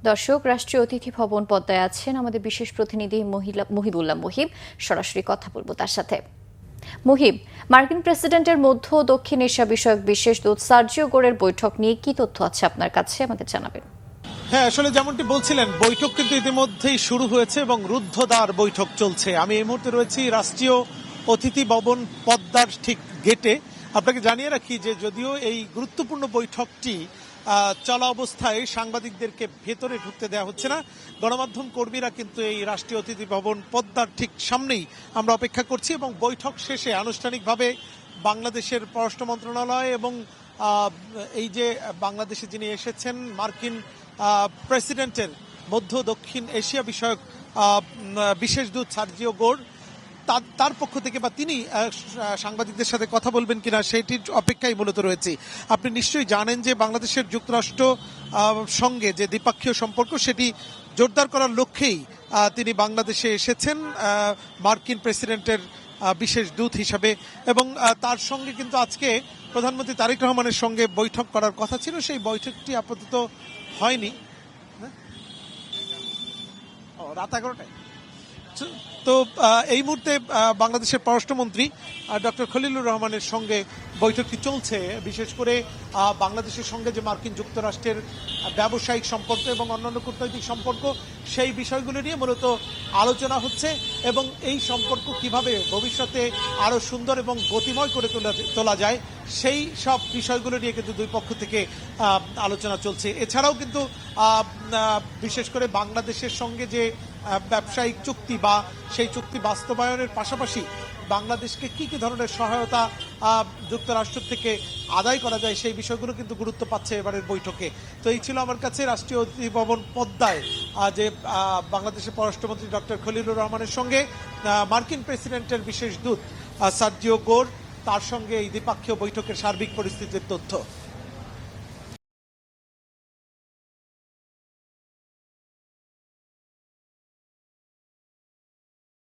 দর্শক, রাষ্ট্রীয় অতিথি ভবন পদ্মায় আছেন আমাদের বিশেষ প্রতিনিধি মুহিবুল্লাহ মুহিব। সরাসরি কথা বলবো তার সাথে। মুহিব, মার্কিন প্রেসিডেন্টের মধ্য দক্ষিণ এশিয়া বিষয়ক বিশেষ দূত সার্জিও গোরের বৈঠক নিয়ে কি তথ্য আছে আপনার কাছে, আমাদের জানাবেন। হ্যাঁ, আসলে যেমনটি বলছিলেন, বৈঠক কিন্তু ইতিমধ্যেই শুরু হয়েছে এবং রুদ্ধদ্বার বৈঠক চলছে। আমি এই মুহূর্তে রয়েছি রাষ্ট্রীয় অতিথি ভবন পদ্মার ঠিক গেটে। আপনাকে জানিয়ে রাখি যে যদিও এই গুরুত্বপূর্ণ বৈঠকটি চলা অবস্থায় সাংবাদিকদেরকে ভেতরে ঢুকতে দেওয়া হচ্ছে না। গণমাধ্যম কর্মীরা কিন্তু এই রাষ্ট্রীয় অতিথি ভবন পদ্মার ঠিক সামনেই আমরা অপেক্ষা করছি এবং বৈঠক শেষে আনুষ্ঠানিকভাবে বাংলাদেশের পররাষ্ট্র মন্ত্রণালয় এবং এই যে বাংলাদেশে যিনি এসেছেন মার্কিন প্রেসিডেন্টের মধ্য দক্ষিণ এশিয়া বিষয়ক বিশেষ দূত সার্জিও গোর, তার পক্ষ থেকে বা তিনি সাংবাদিকদের সাথে কথা বলবেন কিনা সেটির অপেক্ষায় মূলত রয়েছে। আপনি নিশ্চয়ই জানেন যে বাংলাদেশের যুক্তরাষ্ট্র সঙ্গে যে দ্বিপাক্ষীয় সম্পর্ক সেটি জোরদার করার লক্ষ্যেই তিনি বাংলাদেশে এসেছেন মার্কিন প্রেসিডেন্টের বিশেষ দূত হিসাবে। এবং তার সঙ্গে কিন্তু আজকে প্রধানমন্ত্রী তারেক রহমানের সঙ্গে বৈঠক করার কথা ছিল, সেই বৈঠকটি আপাতত হয়নি। রাত 11টায় তো এই মুহূর্তে বাংলাদেশের পররাষ্ট্রমন্ত্রী ডক্টর খলিলুর রহমানের সঙ্গে বৈঠকটি চলছে। বিশেষ করে বাংলাদেশের সঙ্গে যে মার্কিন যুক্তরাষ্ট্রের ব্যবসায়িক সম্পর্ক এবং অন্যান্য কূটনৈতিক সম্পর্ক, সেই বিষয়গুলো নিয়ে মূলত আলোচনা হচ্ছে এবং এই সম্পর্ক কিভাবে ভবিষ্যতে আরও সুন্দর এবং গতিময় করে তোলা যায় সেই সব বিষয়গুলো নিয়ে কিন্তু দুই পক্ষ থেকে আলোচনা চলছে। এছাড়াও কিন্তু বিশেষ করে বাংলাদেশের সঙ্গে যে ব্যবসায়িক চুক্তি বা সেই চুক্তি বাস্তবায়নের পাশাপাশি বাংলাদেশকে কি কি ধরনের সহায়তা যুক্তরাষ্ট্র থেকে আদায় করা যায় সেই বিষয়গুলো কিন্তু গুরুত্ব পাচ্ছে এবারের বৈঠকে। তো এই ছিল আমার কাছে রাষ্ট্রীয় অতিথি ভবন পদ্মায় যে বাংলাদেশের পররাষ্ট্রমন্ত্রী ডক্টর খলিলুর রহমানের সঙ্গে মার্কিন প্রেসিডেন্টের বিশেষ দূত সার্জিও গোর, তার সঙ্গে এই দ্বিপাক্ষীয় বৈঠকের সার্বিক পরিস্থিতির তথ্য।